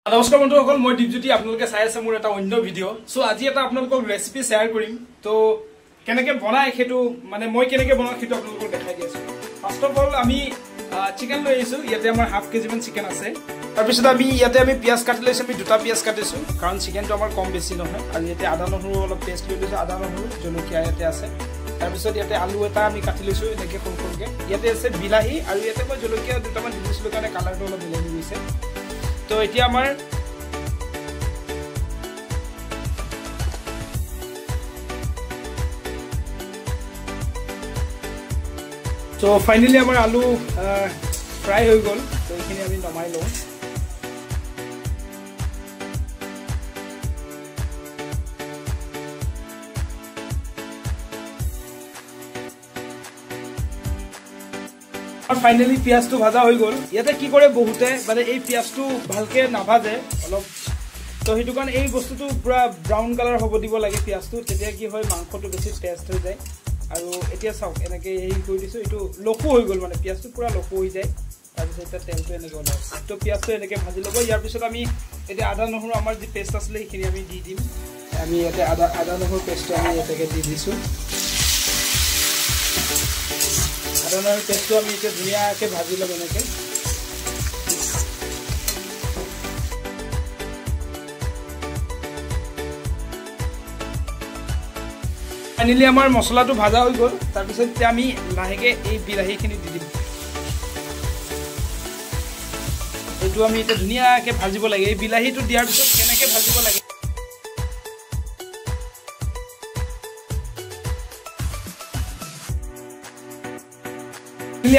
নমস্কাৰ বন্ধুসকল মই দীপজ্যোতি আপোনালোকে চাই আছে মোৰ এটা অন্য ভিডিও সো আজি এটা আপোনালোকক ৰেচিপি শেয়াৰ কৰিম তো কেনেকৈ বনাই হেতু মানে মই কেনেকৈ বনাও হেতু আপোনালোকক দেখাই দিছো ফাৰ্স্ট অফ অল আমি চিকেন লৈ আইছো ইয়াতে আমাৰ হাফ কেজি মান চিকেন আছে তাৰ পিছত আমি ইয়াতে আমি পিয়াজ কাটি লৈছো আমি দুটা পিয়াজ কাটিছো কাৰণ চিকেনটো আমাৰ কম বেছি নহয় আৰু ইয়াতে আদা নহৰু অলপ পেষ্ট লৈ লৈছো আদা নহৰু জলকীয়া ইয়াতে আছে তাৰ পিছত ইয়াতে আলু এটা আমি কাটি লৈছো এনেকৈ সৰু সৰুকৈ ইয়াতে আছে বিলাহী আৰু ইয়াতে মই জলকীয়া দুটামান দিছিলো কাৰণে কালাৰটো অলপ বেলেগ হৈছে तो এতিয়া আমাৰ তো ফাইনালি আমাৰ আলু ফ্ৰাই হৈ গল তো এইখিনি আমি নমাই লওঁ और फाइनली पियाज तो भाजा हो गल इते कि करे बहुते माने ए पियाज तो भालके नाभाजे अलप तो हेतु कारण ए वस्तु तो पूरा ब्राउन कलर होबो दिबो लागे पियाज तो तेतिया कि होय मांसটো বেছি টেस्ट হৈ যায় আৰু এতিয়া চাওক এনেকে এই কৰি দিছো এটো লকু হৈ গল মানে পিয়াজ তো পুৰা লকু হৈ যায় তাৰ পিছত এটা তেলটো এনেকে ওলাই তো পিয়াজ তো এনেকে ভাজি লব ইয়াৰ পিছত আমি এটা আদা নহৰু আমাৰ যি পেষ্ট আছিল এইখিনি আমি দি দিম আমি এটা আদা নহৰু পেষ্ট আমি এটাকে দি দিছো আদাৰ পেষ্টটো আমি এতিয়া ধুনিয়াকৈ ভাজি লব এনেকে ফাইনালি আমাৰ মছলাটো ভাজা হৈ গল তাৰ পিছত আমি লাহেকে এই বিলাহীখিনি দি দিম এটো আমি এটা ধুনিয়াকৈ ভাজিব লাগে এই বিলাহীটো দিয়াৰ পিছত কেনেকৈ ভাজিব লাগে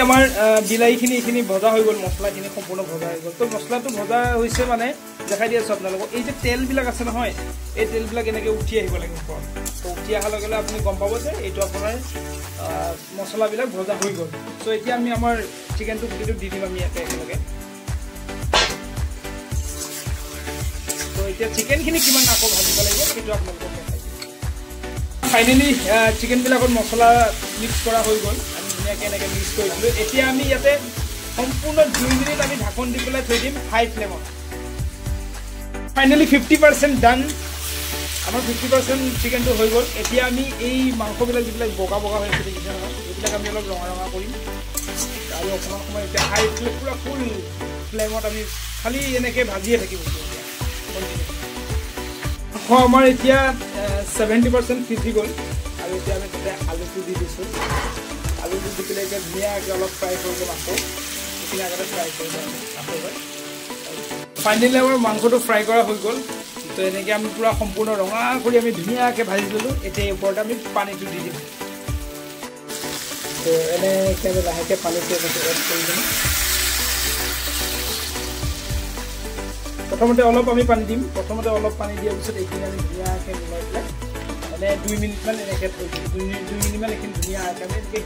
আমাৰ বিলাহীখিনি এইখিনি ভজা হৈ গল মছলাখিনি সম্পূৰ্ণ ভজা হৈ গল তো মছলাটো ভজা হৈছে মানে দেখাই দিছো আপোনালোকক এই যে তেল বিলাক আছে নহয় এই তেল বিলাক এনেকৈ উঠি আহিব লাগে ওপৰত তো উঠি অহাৰ লগে লগে আপুনি গম পাব যে এইটো আপোনাৰ মছলা বিলাক ভজা হৈ গল তো এতিয়া আমি আমাৰ চিকেনটো গুটিটো দি দিম আমি ইয়াতে একেলগে তো এতিয়া চিকেনখিনি কিমান আকৌ ভাজিব লাগিব সেইটো আপোনালোকক দেখাই দিম ফাইনালি চিকেন বিলাকত মছলা মিক্স কৰা হৈ গল কেনেকৈ মিক্স কৰি দিলো এতিয়া আমি ইয়াতে সম্পূৰ্ণ 2 মিনিট আমি ঢাকন দি পেলাই থৈ দিম হাই ফ্লেমত ফাইনালি 50% ডান আমাৰ 50% চিকেনটো হৈ গল এতিয়া আমি এই মাংসবিলাক যিবিলাক বগা বগা হৈ আছে এইবিলাক আমি অলপ ৰঙা ৰঙা কৰিম আৰু অকণমান সময় এতিয়া হাই পুৰা ফুল ফ্লেমত আমি খালি এনেকৈ ভাজিয়ে থাকিম আমাৰ এতিয়া 70% সিজি গল আৰু এতিয়া আমি তাতে আলুটো দি দিছোঁ आलू দি পেলে এটা ধুনিয়াকৈ অলপ ফ্ৰাই কৰিব মাংস এইখিনি আগতে ফ্ৰাই কৰি দিম ফাইনালি আমাৰ মাংসটো ফ্ৰাই কৰা হৈ গল তো এনেকৈ আমি পুৰা সম্পূৰ্ণ ৰঙা কৰি আমি ধুনিয়াকৈ ভাজি দিলোঁ এতিয়া ওপৰত আমি পানীটো দি দিম তো এনেকৈ আমি লাহেকৈ পানীটো এনেকৈ এড কৰি দিম প্ৰথমতে অলপ আমি পানী দিম প্ৰথমতে অলপ পানী দিয়াৰ পিছত এইখিনি আমি ধুনিয়াকৈ মিলাই পেলাই মানে 2 মিনিট মান এনেকৈ থৈ দিম 2 মিনিট মান এইখিনি ধুনিয়াকৈ আমি এনেকৈ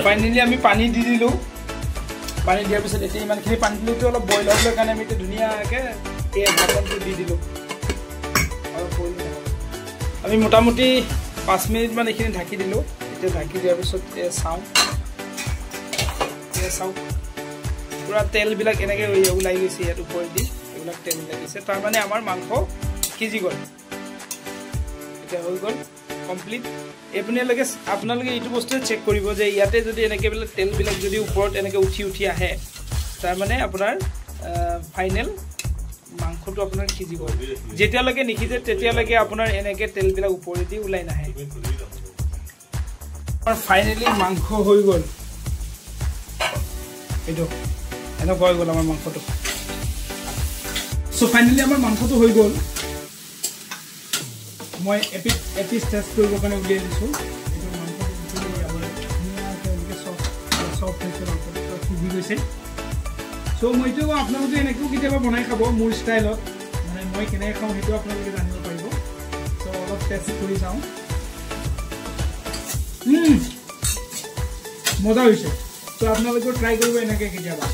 ফাইনালি আমি পানী দি দিলোঁ পানী দিয়াৰ পিছত এতিয়া ইমানখিনি পানী দিলোঁ অলপ বইল হ'বলৈ কাৰণে আমি এতিয়া ধুনীয়াকৈ এই ঢাকনটো দি দিলোঁ অলপ বইল আমি মোটামুটি 5 মিনিটমান এইখিনি ঢাকি দিলোঁ এতিয়া ঢাকি দিয়াৰ পিছত চাওঁ পুৰা তেলবিলাক এনেকৈ ওলাই গৈছে ইয়াত ওপৰেদি এইবিলাক তেল লাগিছে তাৰমানে আমাৰ মাংস সিজি গল এটা হৈ গল কমপ্লিট আপোনালোকে এইটো বস্তু চেক কৰিব যে ইয়াতে যদি এনেকৈ বেলে তেল বিলাক যদি ওপৰত এনেকৈ উঠি আহে তাৰ মানে আপোনাৰ ফাইনেল মাংসটো আপোনাৰ সিজি গল যেতিয়ালৈকে নিখিজে তেতিয়ালৈকে আপোনাৰ এনেকৈ তেল বিলাক ওপৰেদি ওলাই নাহে আৰু ফাইনেলি মাংস হৈ গল এইটো এনেকৈ হৈ গল আমাৰ মাংসটো সো ফাইনেলি আমাৰ মাংসটো হৈ গল মই এপিস টেষ্ট কৰিব কাৰণে উলিয়াই দিছোঁ এইটো মাংসটো সফ্ট হৈছে মাংসটো সিজি গৈছে সো মইতো আপোনালোকে এনেকৈও কেতিয়াবা বনাই খাব মোৰ ষ্টাইলত মানে মই কেনেকৈ খাওঁ সেইটো আপোনালোকে জানিব পাৰিব সো অলপ টেষ্ট কৰি চাওঁ মজা হৈছে সো আপোনালোকেও ট্ৰাই কৰিব এনেকৈ কেতিয়াবা